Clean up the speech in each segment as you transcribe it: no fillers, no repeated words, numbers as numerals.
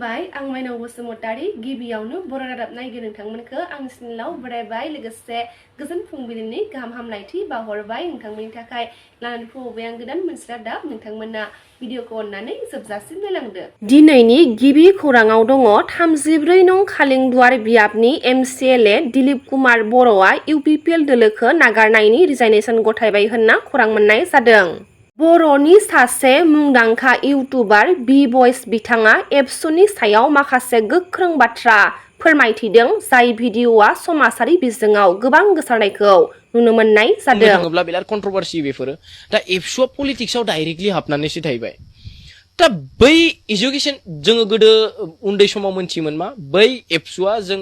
खुलुमबाय आं माइनाव बसुमतारी गिबियावनो बर' रादाब नायगिरि नोंथांमोनखौ आंनि चेनेलाव बरायबाय लोगोसे गोजोन फुंबिलिनि गाहाम हामलायथि बावहरबाय नोंथांमोननि थाखाय लानानै फैबाय आं गोदान मोनसे रादाब नोंथांमोना भिडिअखौ अननानै जोबजासिम नायलांदो। दिनैनि गिबि खौराङाव दङ 34 नं खालिंदुवार बियाबनि MCLA दिलीप कुमार बर'आ UPPL दोलोखौ नागारनायनि रिजाइनेसन गथायबाय होनना खौरां मोननाय जादों। बर'नि सासे मुंदांखा इउटुबार बी बयस बिथाङा एबसुनि सायाव माखासे गोख्रों बाथ्रा फोरमायथिदों जाय भिडिअआ समाजारि बिजोङाव गोबां गोसारनायखौ नुनो मोननाय जादों। थाङोब्ला बिराद कन्ट्रोभार्सि बेफोरो दा एबसुआ पलिटिक्सआव डाइरेक्टलि हाबनानैसो थाहैबाय। दा बै एजुकेशन जोङो गोदो उन्दै समाव मोनथियोमोन मा बै एबसुआ जों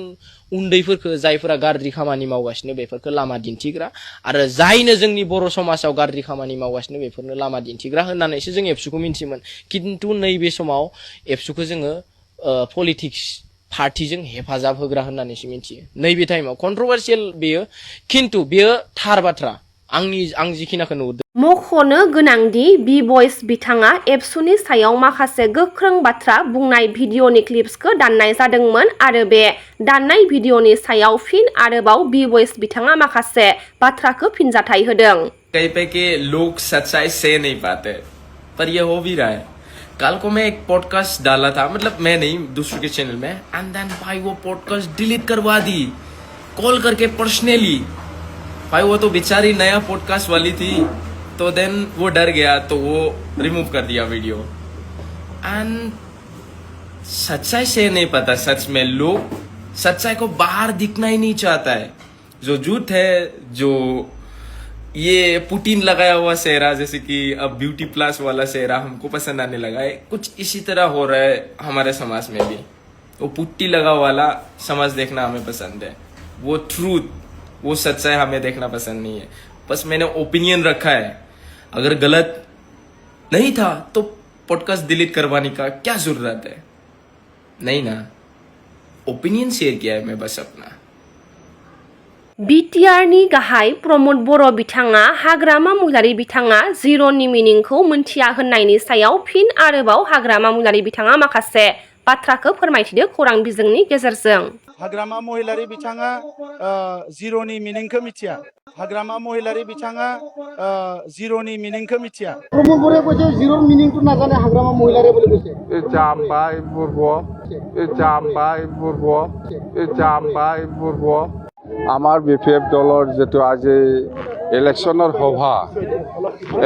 उन्दैफोरखौ जायफोरा गाज्रि खामानि मावगासिनो बेफोरखौ लामा दिन्थिग्रा आरो जायनो जोंनि बर' समाजाव गाज्रि खामानि मावगासिनो बेफोरनो लामा दिन्थिग्रा होननानैसो जों एबसुखौ मिन्थियोमोन। किन्तु नैबे समाव एबसुखौ जोङो पलिटिक्स पार्टीजों हेफाजाब होग्रा होननानैसो मिन्थियो। नैबे टाइमाव कन्ट्रोभार्सियेल बेयो किन्तु बेयो थार बाथ्रा आं जिखिनाखौ नुदों। मख'नो गोनांदि बी बयस बिथाङा एबसुनि सायाव माखासे गोख्रों बाथ्रा बुंनाय भिडिअनि क्लिप्सखौ दाननाय जादोंमोन आरो बे दाननाय भिडिअनि सायाव फिन आरोबाव बी बयस बिथाङा माखासे बाथ्राखौ फिनजाथाय होदों। कहीं पे कि लोग सच्चाई से नहीं पाते पर ये हो भी रहा है। कल को मैं एक पॉडकास्ट डाला था, मतलब मैं नहीं, दूसरे के चैनल में, एंड देन भाई वो पॉडकास्ट डिलीट करवा दी कॉल करके पर्सनली। भाई वो तो बेचारी नया पॉडकास्ट वाली थी तो देन वो डर गया तो वो रिमूव कर दिया वीडियो। एंड सच्चाई से नहीं पता, सच में लोग सच्चाई को बाहर दिखना ही नहीं चाहता है। जो झूठ है, जो ये पुटीन लगाया हुआ सेहरा, जैसे कि अब ब्यूटी प्लस वाला सेहरा हमको पसंद आने लगा है, कुछ इसी तरह हो रहा है हमारे समाज में भी। वो पुट्टी लगा वाला समाज देखना हमें पसंद है, वो ट्रूथ, वो सच्चाई हमें देखना पसंद नहीं है। बस मैंने ओपिनियन रखा है, अगर गलत नहीं था तो पॉडकास्ट डिलीट करवाने का क्या जरूरत है? नहीं ना, ओपिनियन शेयर किया है मैं बस अपना। बिटिआरनि गाहाय प्रमोद बर' बिथाङा हाग्रामा महिलारि बिथाङा जिर'नि मिनिंखौ मोनथिया होननायनि सायाव फिन आरोबाव हाग्रामा महिलारि बिथाङा माखासे बाथ्राखौ फोरमायथिदो खौरां बिजोंनि गेजेरजों। हाग्रामा महिलारि बिथाङा जिर'नि मिनिंखौ मिथिया। हाग्रामा महिलारि बिथाङा जिर'नि मिनिंखौ मिथिया। प्रमोद बर'आ কৈছে জিরোর মিনিংটো নাজানে হাগ্রামা মহিলারে বলে কৈছে। এই জাম্বাই বুর্ব আমাৰ BPF দলৰ যেটো আজি ইলেকশ্যনৰ সভা,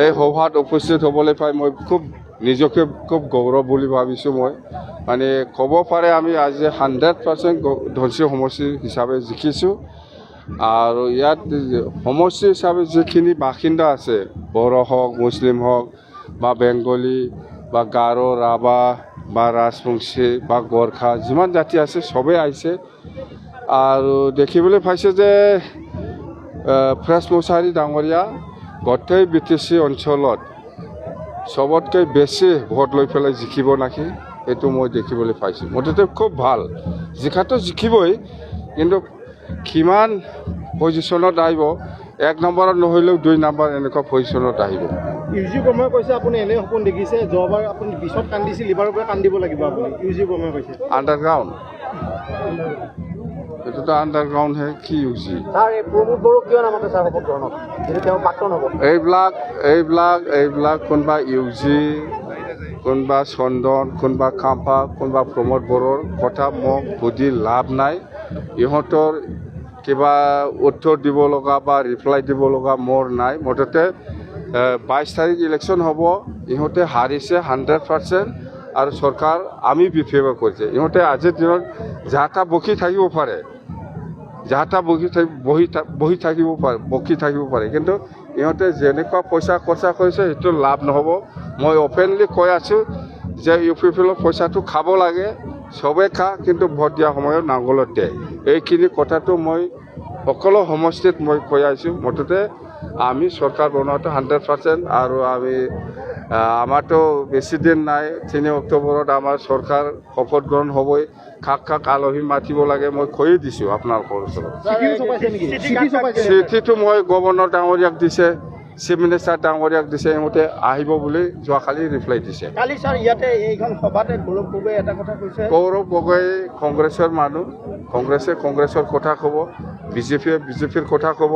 এই সভাত উপস্থিত হ'বলৈ পাই মই খুব নিজকে খুব গৌৰৱ বুলি ভাবিছোঁ। মই মানে ক'ব পাৰে আমি আজি 100% ধনশী সমষ্টি হিচাপে জিকিছোঁ আৰু ইয়াত সমষ্টি হিচাপে যিখিনি বাসিন্দা আছে, বড়ো হওক, মুছলিম হওক বা বেংগলী বা গাৰো, ৰাভা বা ৰাজবংশী বা গোৰ্খা যিমান জাতি আছে চবেই আহিছে আৰু দেখিবলৈ পাইছে যে ফ্ৰেছ মুছাৰী ডাঙৰীয়া গোটেই BTC অঞ্চলত চবতকৈ বেছি ভোট লৈ পেলাই জিকিব নেকি, এইটো মই দেখিবলৈ পাইছোঁ। মুঠতে খুব ভাল, জিকাটো জিকিবই, কিন্তু কিমান পজিশ্যনত আহিব, 1 নম্বৰত নহ'লেও 2 নম্বৰ এনেকুৱা পজিশ্যনত আহিব। ইউজি বৰ্মাই কৈছে আপুনি এনে সপোন দেখিছে, যোৱাবাৰ আপুনি বিছত কান্দিছিল, এইবাৰৰ পৰা কান্দিব লাগিব আপুনি, ইউজি বৰ্মাই কৈছে। আণ্ডাৰগ্ৰাউণ্ড, এইটোতো আণ্ডাৰগ্ৰাউণ্ড হে, কি ইউজি? ছাৰ এই প্ৰমোদ বড়ো কিয় নামাতে ছাৰ শপত গ্ৰহণত, যদি তেওঁ প্ৰাক্তন হ'ব? এইবিলাক কোনোবা ইউজি, কোনোবা চন্দন, কোনোবা খাম্পা, কোনোবা প্ৰমোদ বড়োৰ কথা মোক সুধি লাভ নাই। ইহঁতৰ কিবা উত্তৰ দিব লগা বা ৰিপ্লাই দিব লগা মোৰ নাই। মুঠতে 22 তাৰিখ ইলেকশ্যন হ'ব, ইহঁতে হাৰিছে 100% আৰু চৰকাৰ আমি BPF কৰিছে। ইহঁতে আজিৰ দিনত যাহা বকি থাকিব পাৰে, বকি থাকিব পাৰে, কিন্তু ইহঁতে যেনেকুৱা পইচা খৰচা কৰিছে সেইটো লাভ নহ'ব। মই অপেনলি কৈ আছোঁ যে UPPL পইচাটো খাব লাগে, চবেই খা, কিন্তু ভোট দিয়া সময়ত নাঙলত দিয়ে। এইখিনি কথাটো মই সকলো সমষ্টিত মই কৈ আছোঁ। মুঠতে আমি চৰকাৰ বনোৱাটো 100% আৰু আমাৰতো বেছি দিন নাই, 3 অক্টোবৰত আমাৰ চৰকাৰ শপত গ্ৰহণ হ'বই। খাক আলহী মাতিব লাগে মই কৈয়ে দিছোঁ আপোনালোকৰ ওচৰত। চিঠিটো মই গভৰ্ণৰ ডাঙৰীয়াক দিছে, চিফ মিনিষ্টাৰ ডাঙৰীয়াক দিছে ইমতে আহিব বুলি যোৱাকালি ৰিপ্লাই দিছে কালি ছাৰ ইয়াতে এইখন সভাতে গৌৰৱ গগৈ এটা কথা কৈছে গৌৰৱ গগৈ কংগ্ৰেছৰ মানুহ কংগ্ৰেছৰ কথা ক'ব বিজেপিৰ কথা ক'ব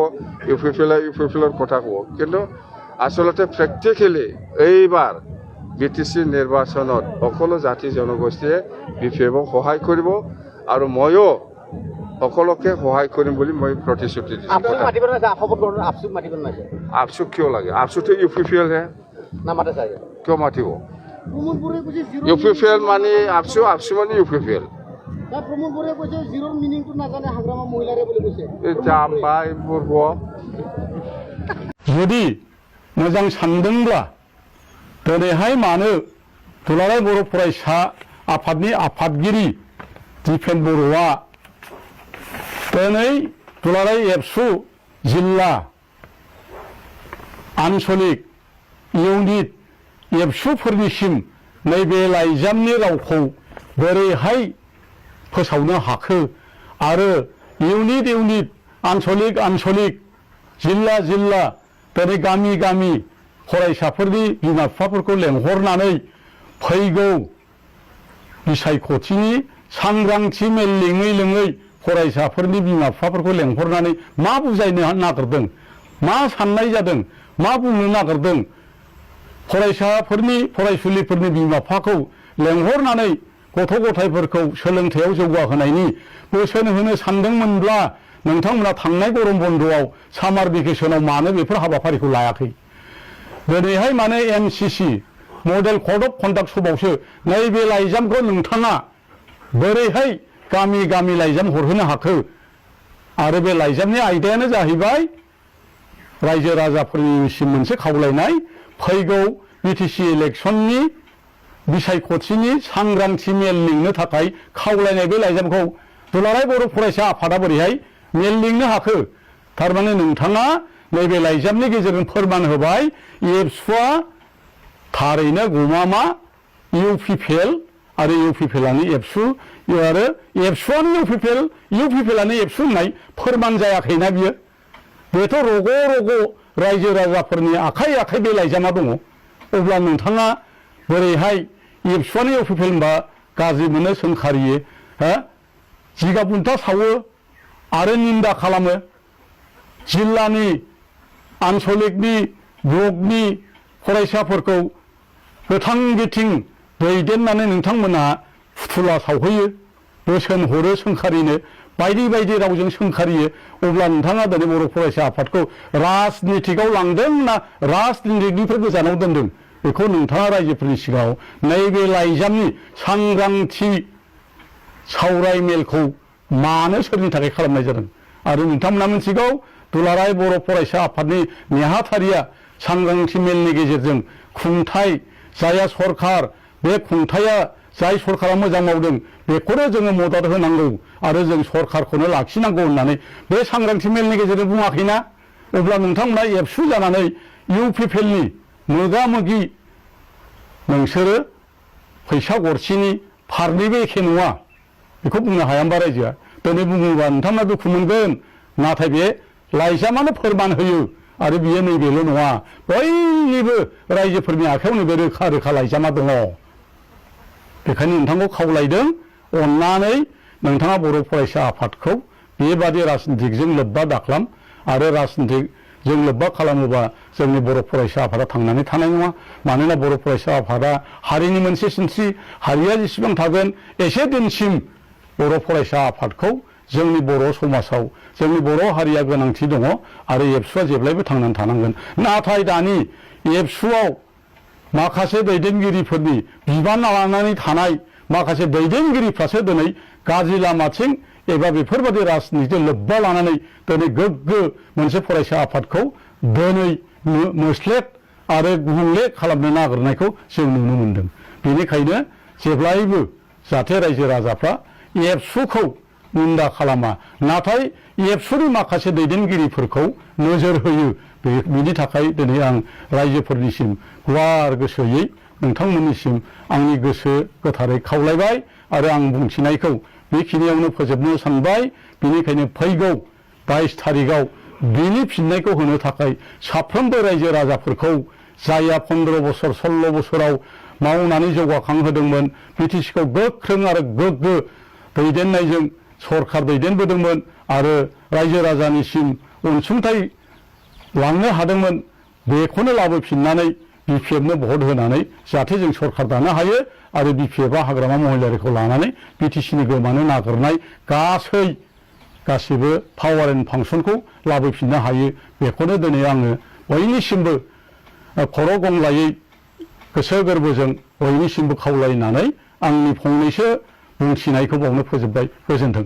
ইউ পি পিৰ কথা ক'ব কিন্তু আচলতে প্ৰেক্টিকেলি এইবাৰ BTC নিৰ্বাচনত সকলো জাতি জনগোষ্ঠীয়ে BPF-ক সহায় কৰিব আৰু ময়ো সকলোকে সহায় কৰিম বুলি মই প্ৰতিশ্ৰুতি দিছোঁ আপচুক কিয় লাগে আপচুটো UPPL হে কিয় মাতিব UPPL মানে আপচু মানে UPPL जुदि मोजां सानदोंब्ला दिनैहाय मानो दुलाराय बर' फरायसा आफादनि आफादगिरि दिपेन बर'आ दिनै दुलाराय एबसु जिल्ला आनसलिक इउनिट एबसुफोरनिसिम नैबे लाइजामनि रावखौ बोरैहाय फोसावनो हाखो आरो इउनिट आनसलिक जिल्ला दिनै गामि फरायसाफोरनि बिमा बिफाफोरखौ लेंहरनानै फैगौ बिसायख'थिनि सांग्रांथि मेल लिङै फरायसाफोरनि बिमा बिफाफोरखौ लेंहरनानै मा बुजायनो नागिरदों मा साननाय जादों मा बुंनो नागिरदों फरायसुलिफोरनि बिमा बिफाखौ लेंहरनानै गथ' गथायफोरखौ सोलोंथायाव जौगाहोनायनि बोसोन होनो सानदोंमोनब्ला नोंथांमोना थांनाय गरम बन्द'आव सामार भेकेसनाव मानो बेफोर हाबाफारिखौ लायाखै दिनैहाय माने MCC model code of conduct सभावसो नैबे लाइजामखौ नोंथाङा बोरैहाय गामि लाइजाम हरहोनो हाखो आरो बे लाइजामनि आयदायानो जाहैबाय रायजो राजाफोरनिसिम मोनसे खावलायनाय फैगौ BTC इलेक्सननि बिसायख'थिनि सांग्रांथि मेल लिंनो थाखाय खावलायनाय बे लाइजामखौ दुलाराय बर' फरायसा आफादा बोरैहाय मेल लिंनो हाखो थारमाने नोंथाङा नैबे लाइजामनि गेजेरजों फोरमान होबाय एबसुआ थारैनो गमामा UPPL आरो UPPLआनो एबसु आरो एबसुआनो UPPLआनो एबसु होननाय फोरमान जायाखैना बियो बेथ' रग' रायजो राजाफोरनि आखाइ बे लाइजामा दङ अब्ला नोंथाङा बोरैहाय एबसुआनो UPPL होनबा गाज्रि मोनो सोंखारियो जिगाब बुन्था सावो आरो निन्दा खालामो जिल्लानि आनसलिकनि ब्लकनि फरायसाफोरखौ गोथां गिथिं दैदेननानै नोंथांमोना फुथुला सावहैयो बोसोन हरो सोंखारिनो बायदि रावजों सोंखारियो अब्ला नोंथाङा दिनै बर' फरायसा आफादखौ राजनितिकआव लांदों ना राजनितिकनिफ्राय गोजानाव दोनदों बेखौ नोंथाङा रायजोफोरनि सिगाङाव नैबे लाइजामनि सांग्रांथि सावराय मेलखौ मानो सोरनि थाखाय खालामनाय जादों आरो नोंथांमोना मिथिगौ दुलाराय बर' फरायसा आफादनि नेहाथारिया सांग्रांथि मेलनि गेजेरजों खुंथाय जाया सरकार बे खुंथाया जाय सरकारा मोजां मावदों बेखौनो जोङो मदद होनांगौ आरो जों सरकारखौनो लाखिनांगौ होननानै बे सांग्रांथि मेलनि गेजेरजों बुङाखैना अब्ला नोंथांमोना एबसु जानानै UPPLनि मोगा मोगि नोंसोरो फैसा गरसेनि फारनैबो एखे नङा बेखौ बुंनो हाया होनबा रायजोआ दिनै बुङोबा नोंथांमोना दुखु मोनगोन नाथाय बे लाइजामानो फोरमान होयो आरो बियो नैबेल' नङा बयनिबो रायजोफोरनि आखायाव नैबे रोखा लाइजामा दङ बेखायनो नोंथांखौ खावलायदों अननानै नोंथाङा बर' फरायसा आफादखौ बेबादि राजनितिकजों लोब्बा दाखालाम आरो राजनितिकजों लोब्बा खालामोबा जोंनि बर' फरायसा आफादा थांनानै थानाय नङा मानोना बर' फरायसा आफादा हारिनि मोनसे सिनस्रि हारिया जेसेबां थागोन एसे दिनसिम बर' फरायसा आफादखौ जोंनि बर' समाजाव जोंनि बर' हारिया गोनांथि दङ आरो एबसुआ जेब्लायबो थांनानै थानांगोन नाथाय दानि एबसुआव माखासे दैदेनगिरिफोरनि बिबान लानानै थानाय माखासे दैदेनगिरिफ्रासो दिनै गाज्रि लामाथिं एबा बेफोरबायदि राजनितिजों लोब्बा लानानै दिनै गोग्गो मोनसे फरायसा आफादखौ दिनै मोस्लेट आरो गुबुंले खालामनो नागिरनायखौ जों नुनो मोनदों बेनिखायनो जेब्लायबो जाहाथे रायजो राजाफ्रा एबसुखौ निन्दा खालामा नाथाय एबसुनि माखासे दैदेनगिरिफोरखौ नोजोर होयो बेनि थाखाय दिनै आं रायजोफोरनिसिम गुवार गोसोयै नोंथांमोननिसिम आंनि गोसो गोथारै खावलायबाय आरो आं बुंथिनायखौ बेखिनियावनो फोजोबनो सानबाय बेनिखायनो फैगौ 22 थारिखआव बिनि फिननायखौ होनो थाखाय साफ्रोमबो रायजो राजाफोरखौ जायहा 15 बोसोर 16 बोसोराव मावनानै जौगाखांहोदोंमोन बिटिसिखौ गोख्रों आरो गोग्गो दैदेननायजों सरखार दैदेनबोदोंमोन आरो रायजो राजानिसिम अनसुंथाइ लांनो हादोंमोन बेखौनो लाबोफिननानै बिपिएफनो भट होनानै जाहाथे जों सरखार दानो हायो आरो बिपिएफआ हाग्रामा महिलारिखौ लानानै बिटिसिनि गोमानो नागिरनाय गासिबो पावार एन्ड फांसनखौ लाबोफिननो हायो बेखौनो दिनै आङो बयनिसिमबो खर' गंग्लायै गोसो गोरबोजों बयनिसिमबो खावलायनानै आंनि फंनैसो बुंथिनायखौ बावनो फोजोबबाय गोजोन्थों।